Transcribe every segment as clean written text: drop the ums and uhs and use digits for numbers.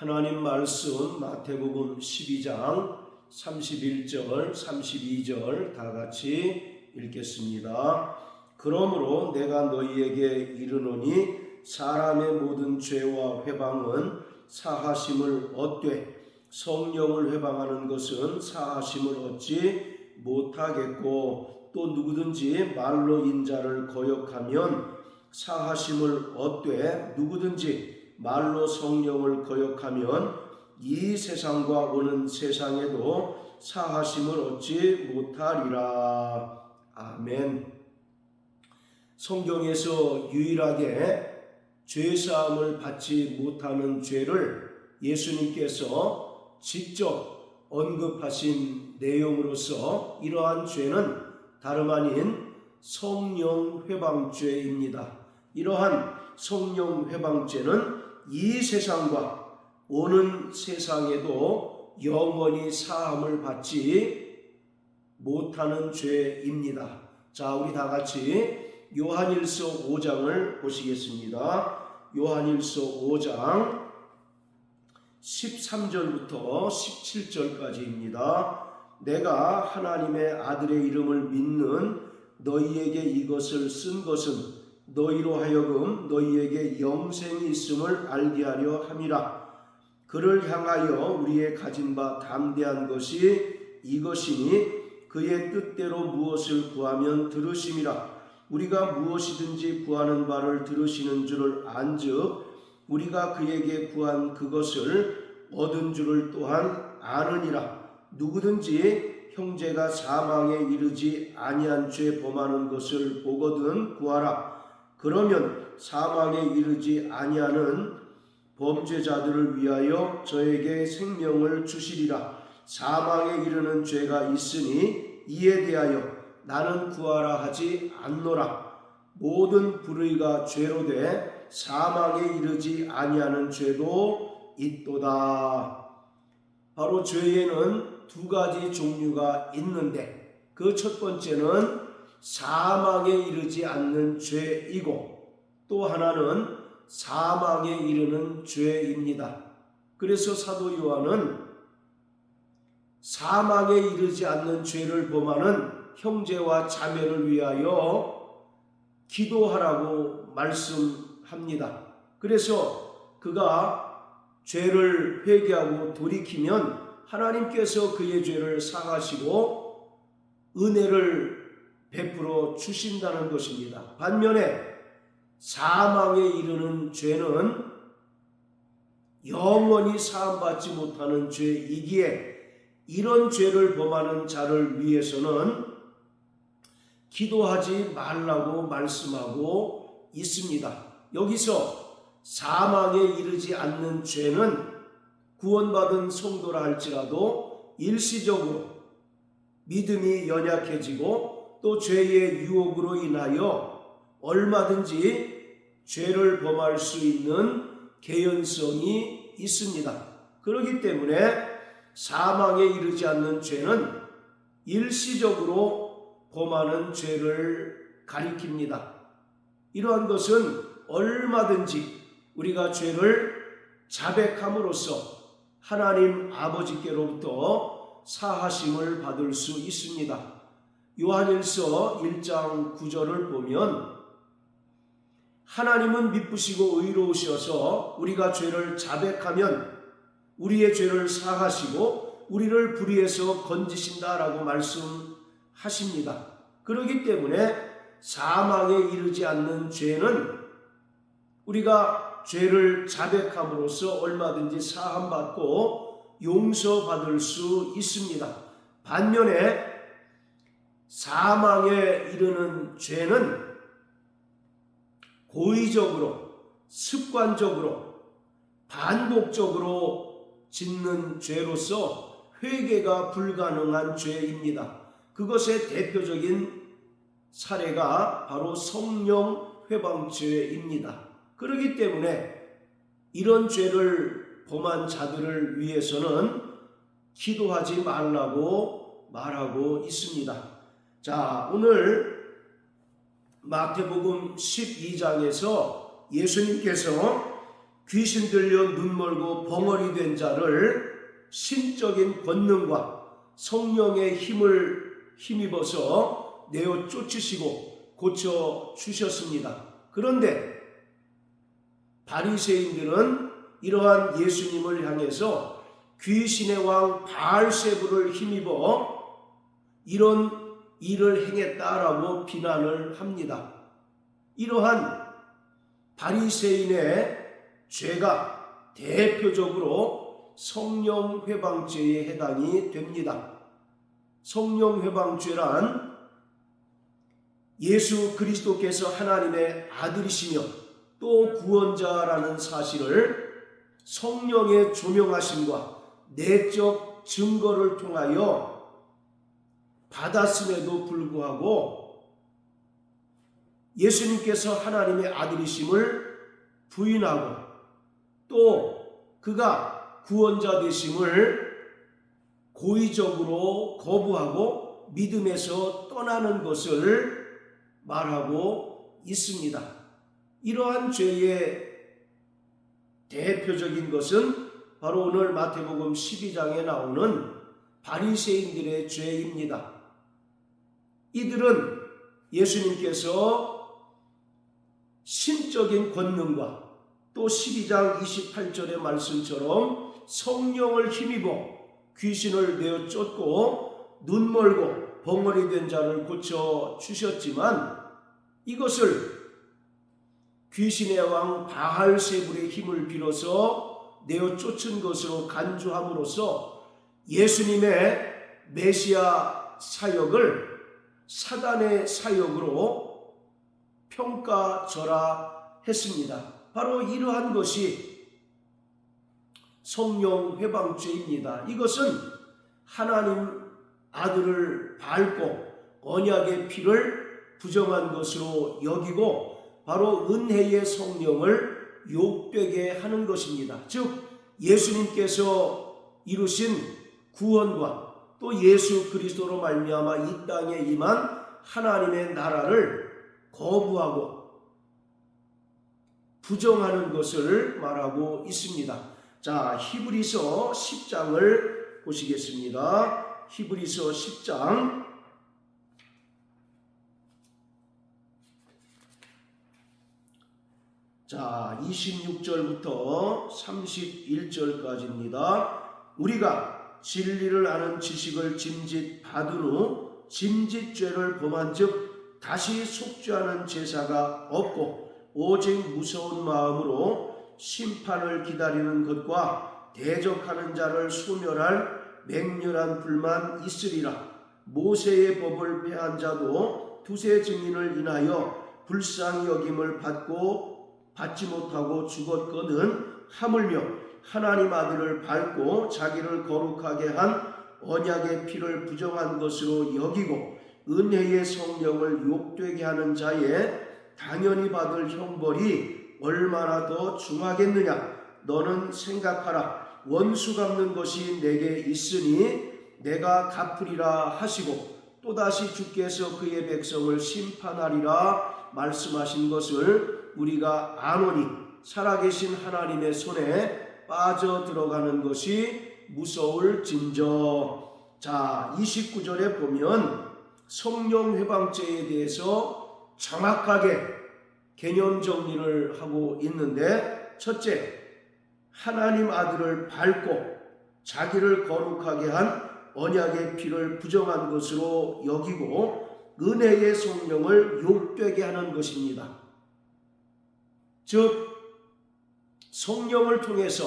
하나님 말씀 마태복음 12장 31절 32절 다 같이 읽겠습니다. 그러므로 내가 너희에게 이르노니 사람의 모든 죄와 회방은 사하심을 얻되 성령을 회방하는 것은 사하심을 얻지 못하겠고 또 누구든지 말로 인자를 거역하면 사하심을 얻되 누구든지 말로 성령을 거역하면 이 세상과 오는 세상에도 사하심을 얻지 못하리라. 아멘. 성경에서 유일하게 죄사함을 받지 못하는 죄를 예수님께서 직접 언급하신 내용으로서 이러한 죄는 다름 아닌 성령 회방죄입니다. 이러한 성령 회방죄는 이 세상과 오는 세상에도 영원히 사함을 받지 못하는 죄입니다. 자, 우리 다 같이 요한일서 5장을 보시겠습니다. 요한일서 5장 13절부터 17절까지입니다. 내가 하나님의 아들의 이름을 믿는 너희에게 이것을 쓴 것은 너희로 하여금 너희에게 영생이 있음을 알게 하려 함이라. 그를 향하여 우리의 가진 바 담대한 것이 이것이니 그의 뜻대로 무엇을 구하면 들으심이라. 우리가 무엇이든지 구하는 바를 들으시는 줄을 안즉 우리가 그에게 구한 그것을 얻은 줄을 또한 아느니라. 누구든지 형제가 사망에 이르지 아니한 죄 범하는 것을 보거든 구하라. 그러면 사망에 이르지 아니하는 범죄자들을 위하여 저에게 생명을 주시리라. 사망에 이르는 죄가 있으니 이에 대하여 나는 구하라 하지 않노라. 모든 불의가 죄로 돼 사망에 이르지 아니하는 죄도 있도다. 바로 죄에는 두 가지 종류가 있는데 그 첫 번째는 사망에 이르지 않는 죄이고 또 하나는 사망에 이르는 죄입니다. 그래서 사도 요한은 사망에 이르지 않는 죄를 범하는 형제와 자매를 위하여 기도하라고 말씀합니다. 그래서 그가 죄를 회개하고 돌이키면 하나님께서 그의 죄를 사하시고 은혜를 베풀어 주신다는 것입니다. 반면에 사망에 이르는 죄는 영원히 사함받지 못하는 죄이기에 이런 죄를 범하는 자를 위해서는 기도하지 말라고 말씀하고 있습니다. 여기서 사망에 이르지 않는 죄는 구원받은 성도라 할지라도 일시적으로 믿음이 연약해지고 또 죄의 유혹으로 인하여 얼마든지 죄를 범할 수 있는 개연성이 있습니다. 그렇기 때문에 사망에 이르지 않는 죄는 일시적으로 범하는 죄를 가리킵니다. 이러한 것은 얼마든지 우리가 죄를 자백함으로써 하나님 아버지께로부터 사하심을 받을 수 있습니다. 요한일서 1장 9절을 보면 하나님은 미쁘시고 의로우셔서 우리가 죄를 자백하면 우리의 죄를 사하시고 우리를 불의에서 건지신다라고 말씀하십니다. 그렇기 때문에 사망에 이르지 않는 죄는 우리가 죄를 자백함으로써 얼마든지 사함받고 용서받을 수 있습니다. 반면에 사망에 이르는 죄는 고의적으로 습관적으로 반복적으로 짓는 죄로서 회개가 불가능한 죄입니다. 그것의 대표적인 사례가 바로 성령 회방죄입니다. 그렇기 때문에 이런 죄를 범한 자들을 위해서는 기도하지 말라고 말하고 있습니다. 자, 오늘 마태복음 12장에서 예수님께서 귀신 들려 눈 멀고 벙어리 된 자를 신적인 권능과 성령의 힘을 힘입어서 내어 쫓으시고 고쳐 주셨습니다. 그런데 바리새인들은 이러한 예수님을 향해서 귀신의 왕 바알세불을 힘입어 이런 일을 행했다라고 비난을 합니다. 이러한 바리새인의 죄가 대표적으로 성령회방죄에 해당이 됩니다. 성령회방죄란 예수 그리스도께서 하나님의 아들이시며 또 구원자라는 사실을 성령의 조명하심과 내적 증거를 통하여 받았음에도 불구하고 예수님께서 하나님의 아들이심을 부인하고 또 그가 구원자 되심을 고의적으로 거부하고 믿음에서 떠나는 것을 말하고 있습니다. 이러한 죄의 대표적인 것은 바로 오늘 마태복음 12장에 나오는 바리새인들의 죄입니다. 이들은 예수님께서 신적인 권능과 또 12장 28절의 말씀처럼 성령을 힘입어 귀신을 내어 쫓고 눈 멀고 벙어리 된 자를 고쳐 주셨지만 이것을 귀신의 왕 바알세불의 힘을 빌어서 내어 쫓은 것으로 간주함으로써 예수님의 메시아 사역을 사단의 사역으로 평가절하했습니다. 바로 이러한 것이 성령회방죄입니다. 이것은 하나님 아들을 밟고 언약의 피를 부정한 것으로 여기고 바로 은혜의 성령을 욕되게 하는 것입니다. 즉 예수님께서 이루신 구원과 또 예수 그리스도로 말미암아 이 땅에 임한 하나님의 나라를 거부하고 부정하는 것을 말하고 있습니다. 자, 히브리서 10장을 보시겠습니다. 히브리서 10장 자, 26절부터 31절까지입니다. 우리가 진리를 아는 지식을 짐짓 받은 후 짐짓죄를 범한 즉 다시 속죄하는 제사가 없고 오직 무서운 마음으로 심판을 기다리는 것과 대적하는 자를 소멸할 맹렬한 불만 있으리라. 모세의 법을 폐한 자도 두세 증인을 인하여 불쌍히 여김을 받지 못하고 죽었거든 하물며 하나님 아들을 밟고 자기를 거룩하게 한 언약의 피를 부정한 것으로 여기고 은혜의 성령을 욕되게 하는 자의 당연히 받을 형벌이 얼마나 더 중하겠느냐. 너는 생각하라. 원수 갚는 것이 내게 있으니 내가 갚으리라 하시고 또다시 주께서 그의 백성을 심판하리라 말씀하신 것을 우리가 아노니 살아계신 하나님의 손에 빠져 들어가는 것이 무서울진저. 자, 29절에 보면 성령회방죄에 대해서 정확하게 개념 정리를 하고 있는데, 첫째, 하나님 아들을 밟고 자기를 거룩하게 한 언약의 피를 부정한 것으로 여기고 은혜의 성령을 욕되게 하는 것입니다. 즉 성령을 통해서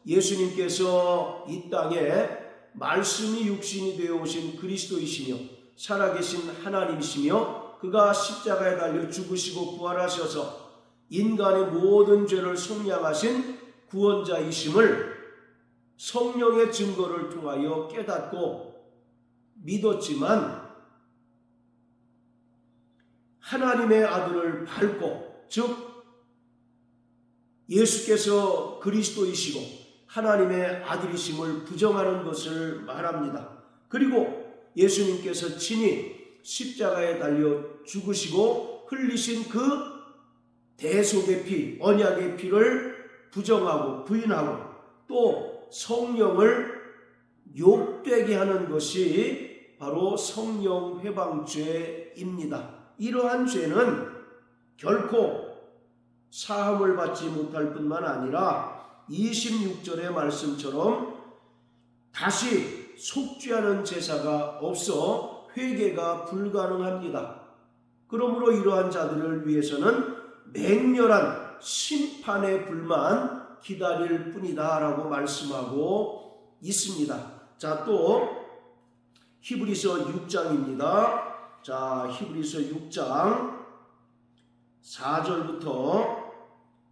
예수님께서 이 땅에 말씀이 육신이 되어 오신 그리스도이시며 살아계신 하나님이시며 그가 십자가에 달려 죽으시고 부활하셔서 인간의 모든 죄를 속량하신 구원자이심을 성령의 증거를 통하여 깨닫고 믿었지만 하나님의 아들을 밟고, 즉 예수께서 그리스도이시고 하나님의 아들이심을 부정하는 것을 말합니다. 그리고 예수님께서 친히 십자가에 달려 죽으시고 흘리신 그 대속의 피, 언약의 피를 부정하고 부인하고 또 성령을 욕되게 하는 것이 바로 성령 회방죄입니다. 이러한 죄는 결코 사함을 받지 못할 뿐만 아니라 26절의 말씀처럼 다시 속죄하는 제사가 없어 회개가 불가능합니다. 그러므로 이러한 자들을 위해서는 맹렬한 심판의 불만 기다릴 뿐이다 라고 말씀하고 있습니다. 자, 또 히브리서 6장입니다. 자, 히브리서 6장 4절부터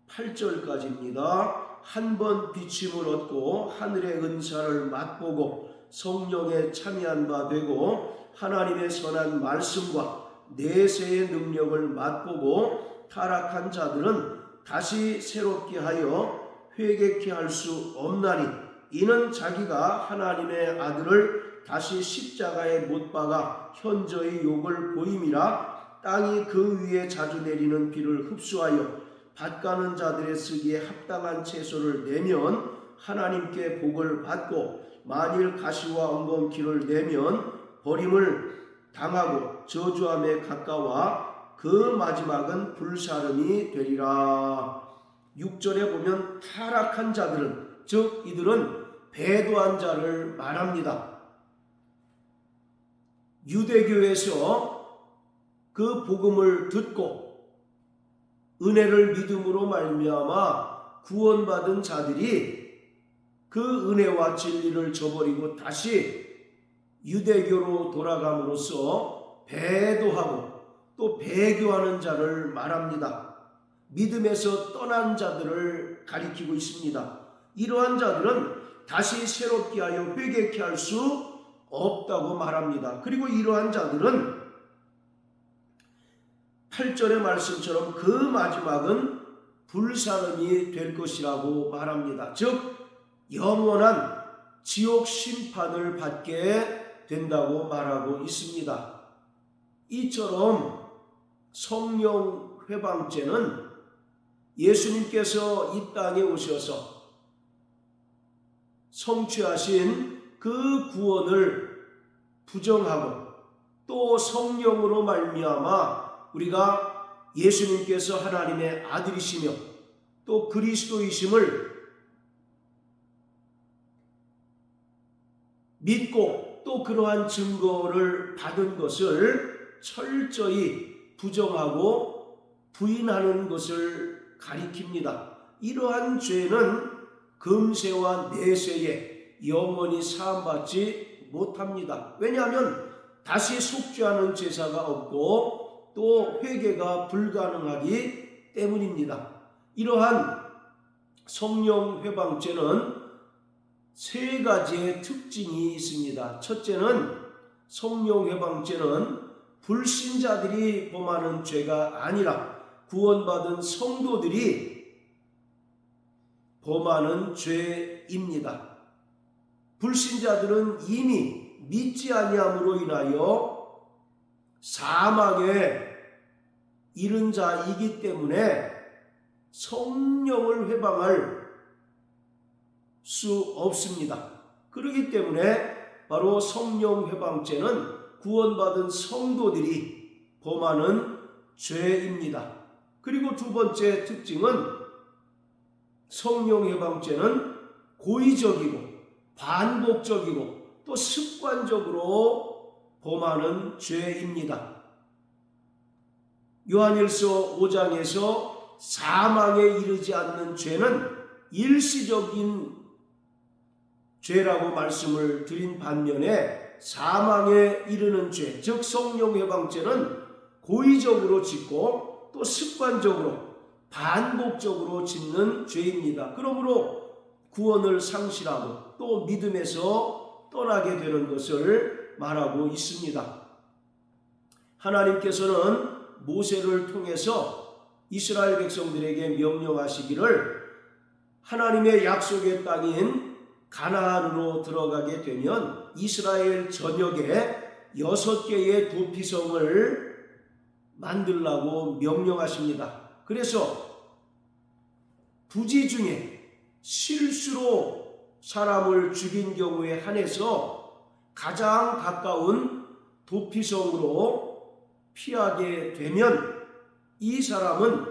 8절까지입니다. 한 번 비침을 얻고 하늘의 은사를 맛보고 성령에 참여한 바 되고 하나님의 선한 말씀과 내세의 능력을 맛보고 타락한 자들은 다시 새롭게 하여 회개케 할 수 없나니 이는 자기가 하나님의 아들을 다시 십자가에 못 박아 현저히 욕을 보임이라. 땅이 그 위에 자주 내리는 비를 흡수하여 밭가는 자들의 쓰기에 합당한 채소를 내면 하나님께 복을 받고 만일 가시와 엉겅퀴를 내면 버림을 당하고 저주함에 가까워 그 마지막은 불사름이 되리라. 6절에 보면 타락한 자들은, 즉 이들은 배도한 자를 말합니다. 유대교에서 그 복음을 듣고 은혜를 믿음으로 말미암아 구원받은 자들이 그 은혜와 진리를 저버리고 다시 유대교로 돌아감으로써 배도하고 또 배교하는 자를 말합니다. 믿음에서 떠난 자들을 가리키고 있습니다. 이러한 자들은 다시 새롭게 하여 회개케 할 수 없다고 말합니다. 그리고 이러한 자들은 8절의 말씀처럼 그 마지막은 불사름이 될 것이라고 말합니다. 즉 영원한 지옥 심판을 받게 된다고 말하고 있습니다. 이처럼 성령 회방죄는 예수님께서 이 땅에 오셔서 성취하신 그 구원을 부정하고 또 성령으로 말미암아 우리가 예수님께서 하나님의 아들이시며 또 그리스도이심을 믿고 또 그러한 증거를 받은 것을 철저히 부정하고 부인하는 것을 가리킵니다. 이러한 죄는 금세와 내세에 영원히 사함받지 못합니다. 왜냐하면 다시 속죄하는 제사가 없고 또 회개가 불가능하기 때문입니다. 이러한 성령 회방죄는 세 가지의 특징이 있습니다. 첫째는 성령 회방죄는 불신자들이 범하는 죄가 아니라 구원받은 성도들이 범하는 죄입니다. 불신자들은 이미 믿지 아니함으로 인하여 사망에 이른 자이기 때문에 성령을 회방할 수 없습니다. 그렇기 때문에 바로 성령 회방죄는 구원받은 성도들이 범하는 죄입니다. 그리고 두 번째 특징은 성령 회방죄는 고의적이고 반복적이고 또 습관적으로 범하는 죄입니다. 요한일서 5장에서 사망에 이르지 않는 죄는 일시적인 죄라고 말씀을 드린 반면에 사망에 이르는 죄, 즉 성령 회방죄는 고의적으로 짓고 또 습관적으로 반복적으로 짓는 죄입니다. 그러므로 구원을 상실하고 또 믿음에서 떠나게 되는 것을 말하고 있습니다. 하나님께서는 모세를 통해서 이스라엘 백성들에게 명령하시기를 하나님의 약속의 땅인 가나안으로 들어가게 되면 이스라엘 전역에 6개의 도피성을 만들라고 명령하십니다. 그래서 부지 중에 실수로 사람을 죽인 경우에 한해서 가장 가까운 도피성으로 피하게 되면 이 사람은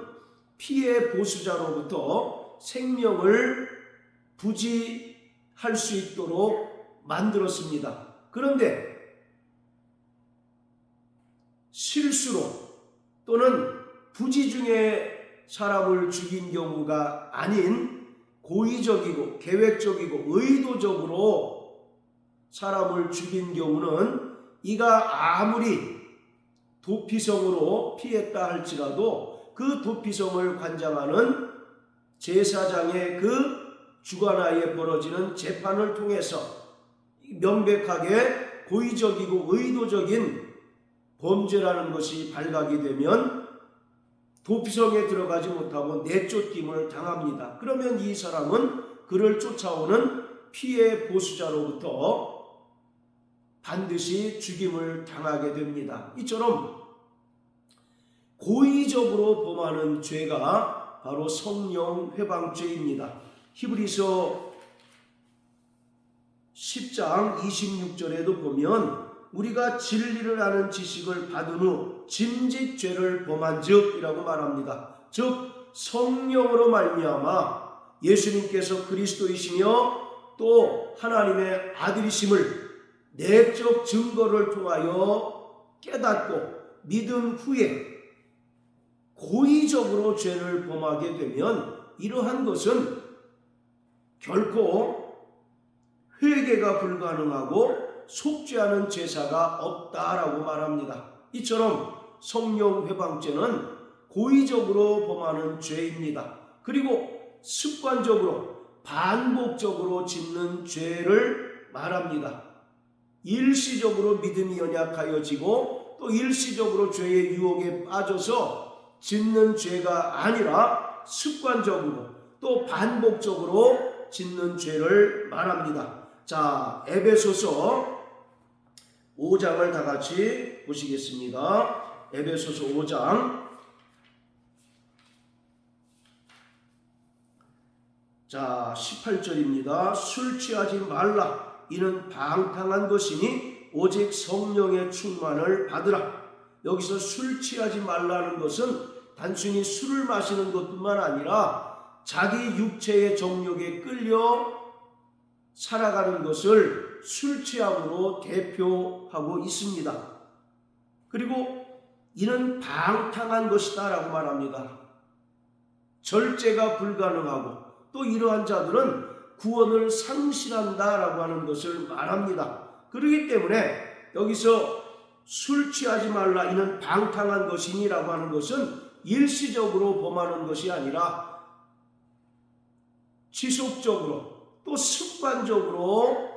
피해 보수자로부터 생명을 부지할 수 있도록 만들었습니다. 그런데 실수로 또는 부지 중에 사람을 죽인 경우가 아닌 고의적이고 계획적이고 의도적으로 사람을 죽인 경우는 이가 아무리 도피성으로 피했다 할지라도 그 도피성을 관장하는 제사장의 그 주관하에 벌어지는 재판을 통해서 명백하게 고의적이고 의도적인 범죄라는 것이 발각이 되면 도피성에 들어가지 못하고 내쫓김을 당합니다. 그러면 이 사람은 그를 쫓아오는 피해 보수자로부터 반드시 죽임을 당하게 됩니다. 이처럼 고의적으로 범하는 죄가 바로 성령 회방죄입니다. 히브리서 10장 26절에도 보면 우리가 진리를 아는 지식을 받은 후 짐짓죄를 범한즉 이라고 말합니다. 즉 성령으로 말미암아 예수님께서 그리스도이시며 또 하나님의 아들이심을 내적 증거를 통하여 깨닫고 믿은 후에 고의적으로 죄를 범하게 되면 이러한 것은 결코 회개가 불가능하고 속죄하는 제사가 없다라고 말합니다. 이처럼 성령 회방죄는 고의적으로 범하는 죄입니다. 그리고 습관적으로 반복적으로 짓는 죄를 말합니다. 일시적으로 믿음이 연약하여지고 또 일시적으로 죄의 유혹에 빠져서 짓는 죄가 아니라 습관적으로 또 반복적으로 짓는 죄를 말합니다. 자, 에베소서 5장을 다 같이 보시겠습니다. 에베소서 5장. 자, 18절입니다. 술 취하지 말라. 이는 방탕한 것이니 오직 성령의 충만을 받으라. 여기서 술 취하지 말라는 것은 단순히 술을 마시는 것뿐만 아니라 자기 육체의 정욕에 끌려 살아가는 것을 술 취함으로 대표하고 있습니다. 그리고 이는 방탕한 것이다 라고 말합니다. 절제가 불가능하고 또 이러한 자들은 구원을 상실한다 라고 하는 것을 말합니다. 그렇기 때문에 여기서 술 취하지 말라 이는 방탕한 것이니 라고 하는 것은 일시적으로 범하는 것이 아니라 지속적으로 또 습관적으로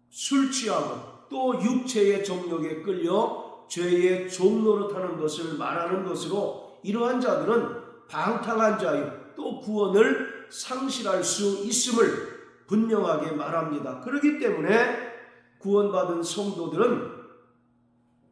술 취하고 또 육체의 정욕에 끌려 죄의 종노릇하는 것을 말하는 것으로 이러한 자들은 방탕한 자요 또 구원을 상실할 수 있음을 분명하게 말합니다. 그렇기 때문에 구원받은 성도들은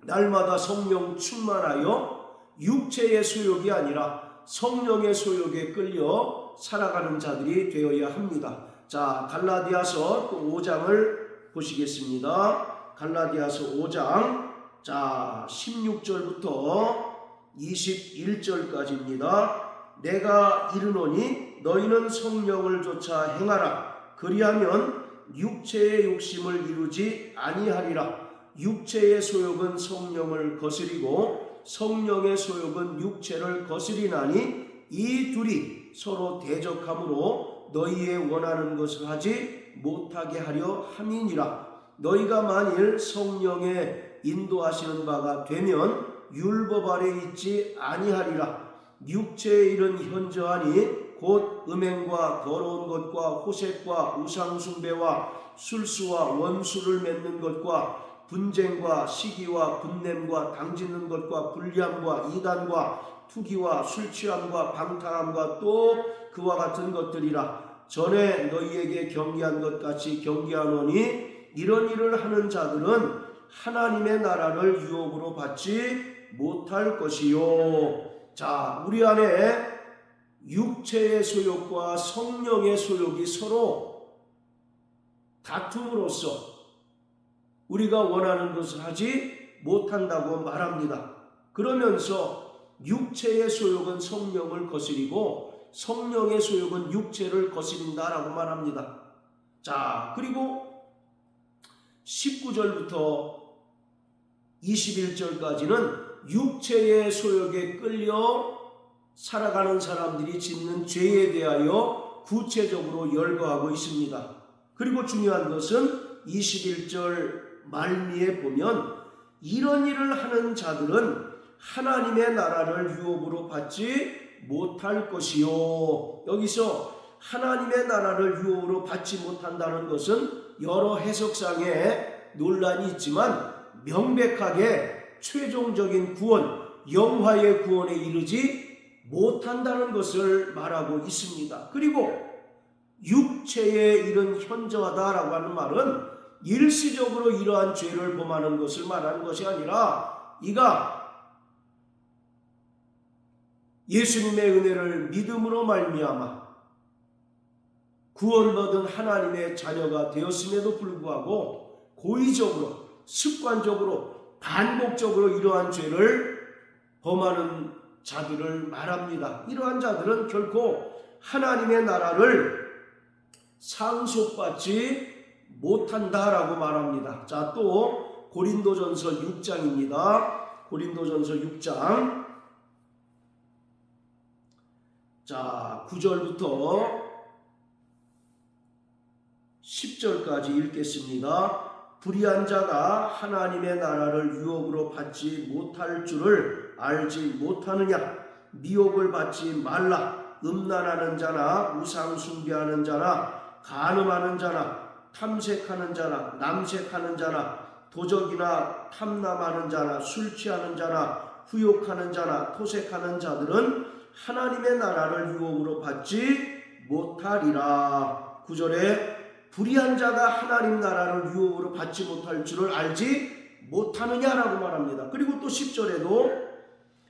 날마다 성령 충만하여 육체의 소욕이 아니라 성령의 소욕에 끌려 살아가는 자들이 되어야 합니다. 자, 갈라디아서 또 5장을 보시겠습니다. 갈라디아서 5장 자 16절부터 21절까지입니다. 내가 이르노니 너희는 성령을 쫓아 행하라. 그리하면 육체의 욕심을 이루지 아니하리라. 육체의 소욕은 성령을 거스리고 성령의 소욕은 육체를 거스리나니 이 둘이 서로 대적함으로 너희의 원하는 것을 하지 못하게 하려 함이니라. 너희가 만일 성령의 인도하시는 바가 되면 율법 아래 있지 아니하리라. 육체의 일은 현저하니 곧 음행과 더러운 것과 호색과 우상숭배와 술수와 원수를 맺는 것과 분쟁과 시기와 분냄과 당짓는 것과 불리함과 이단과 투기와 술취함과 방탕함과 또 그와 같은 것들이라. 전에 너희에게 경계한 것 같이 경계하노니 이런 일을 하는 자들은 하나님의 나라를 유혹으로 받지 못할 것이요. 자, 우리 안에 육체의 소욕과 성령의 소욕이 서로 다툼으로써 우리가 원하는 것을 하지 못한다고 말합니다. 그러면서 육체의 소욕은 성령을 거스리고 성령의 소욕은 육체를 거스린다라고 말합니다. 자, 그리고 19절부터 21절까지는 육체의 소욕에 끌려 살아가는 사람들이 짓는 죄에 대하여 구체적으로 열거하고 있습니다. 그리고 중요한 것은 21절 말미에 보면 이런 일을 하는 자들은 하나님의 나라를 유업으로 받지 못할 것이요. 여기서 하나님의 나라를 유업으로 받지 못한다는 것은 여러 해석상의 논란이 있지만 명백하게 최종적인 구원, 영화의 구원에 이르지 못한다는 것을 말하고 있습니다. 그리고 육체의 일은 현저하다라고 하는 말은 일시적으로 이러한 죄를 범하는 것을 말하는 것이 아니라 이가 예수님의 은혜를 믿음으로 말미암아 구원받은 하나님의 자녀가 되었음에도 불구하고 고의적으로 습관적으로 반복적으로 이러한 죄를 범하는 자들을 말합니다. 이러한 자들은 결코 하나님의 나라를 상속받지 못한다라고 말합니다. 자, 또 고린도전서 6장입니다. 고린도전서 6장. 자, 9절부터 10절까지 읽겠습니다. 불의한 자가 하나님의 나라를 유업으로 받지 못할 줄을 알지 못하느냐? 미혹을 받지 말라. 음란하는 자나 우상 숭배하는 자나 간음하는 자나 탐색하는 자나 남색하는 자나 도적이나 탐남하는 자나 술 취하는 자나 후욕하는 자나 토색하는 자들은 하나님의 나라를 유업으로 받지 못하리라. 9절에 불의한 자가 하나님 나라를 유업으로 받지 못할 줄을 알지 못하느냐라고 말합니다. 그리고 또 10절에도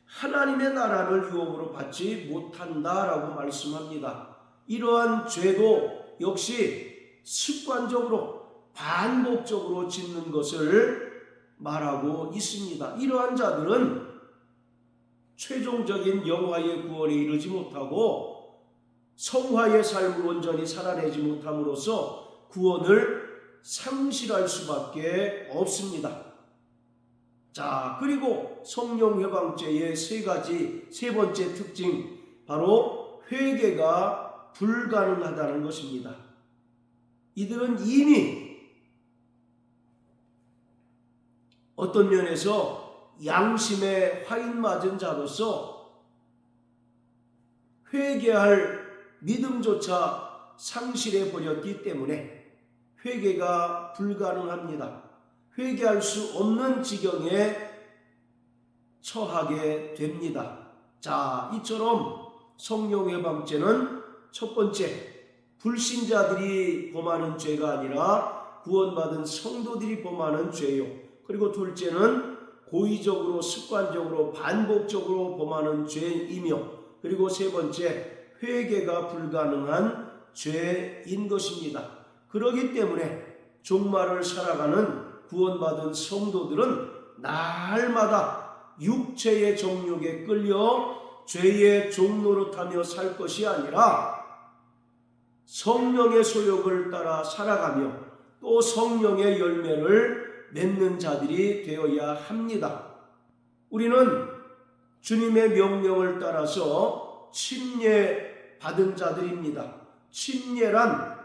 하나님의 나라를 유업으로 받지 못한다라고 말씀합니다. 이러한 죄도 역시 습관적으로 반복적으로 짓는 것을 말하고 있습니다. 이러한 자들은 최종적인 영화의 구원에 이르지 못하고 성화의 삶을 온전히 살아내지 못함으로써 구원을 상실할 수밖에 없습니다. 자, 그리고 성령 회방죄의 세 번째 특징, 바로 회개가 불가능하다는 것입니다. 이들은 이미 어떤 면에서 양심에 화인 맞은 자로서 회개할 믿음조차 상실해 버렸기 때문에 회개가 불가능합니다. 회개할 수 없는 지경에 처하게 됩니다. 자, 이처럼 성령 회방죄는 첫 번째, 불신자들이 범하는 죄가 아니라 구원받은 성도들이 범하는 죄요. 그리고 둘째는 고의적으로 습관적으로 반복적으로 범하는 죄이며, 그리고 세 번째, 회개가 불가능한 죄인 것입니다. 그렇기 때문에 종말을 살아가는 구원받은 성도들은 날마다 육체의 정욕에 끌려 죄의 종노릇하며 살 것이 아니라 성령의 소욕을 따라 살아가며 또 성령의 열매를 맺는 자들이 되어야 합니다. 우리는 주님의 명령을 따라서 침례 받은 자들입니다. 침례란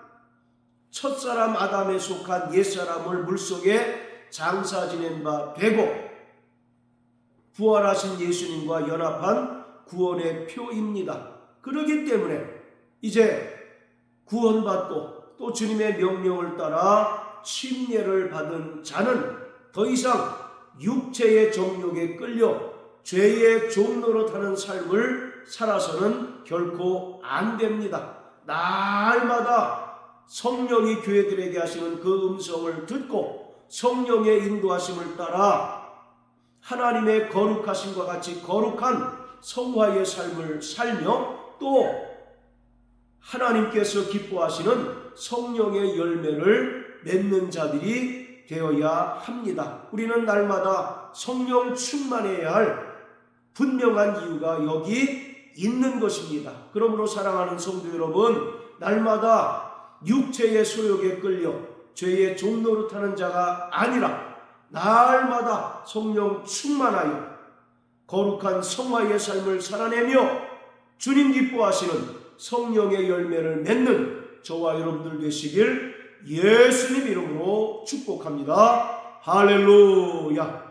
첫사람 아담에 속한 옛사람을 물속에 장사 지낸 바 되고 부활하신 예수님과 연합한 구원의 표입니다. 그렇기 때문에 이제 구원받고 또 주님의 명령을 따라 침례를 받은 자는 더 이상 육체의 정욕에 끌려 죄의 종노릇하는 삶을 살아서는 결코 안 됩니다. 날마다 성령이 교회들에게 하시는 그 음성을 듣고 성령의 인도하심을 따라 하나님의 거룩하심과 같이 거룩한 성화의 삶을 살며 또 하나님께서 기뻐하시는 성령의 열매를 맺는 자들이 되어야 합니다. 우리는 날마다 성령 충만해야 할 분명한 이유가 여기 있는 것입니다. 그러므로 사랑하는 성도 여러분, 날마다 육체의 소욕에 끌려 죄의 종노릇하는 자가 아니라 날마다 성령 충만하여 거룩한 성화의 삶을 살아내며 주님 기뻐하시는 성령의 열매를 맺는 저와 여러분들 되시길 예수님 이름으로 축복합니다. 할렐루야.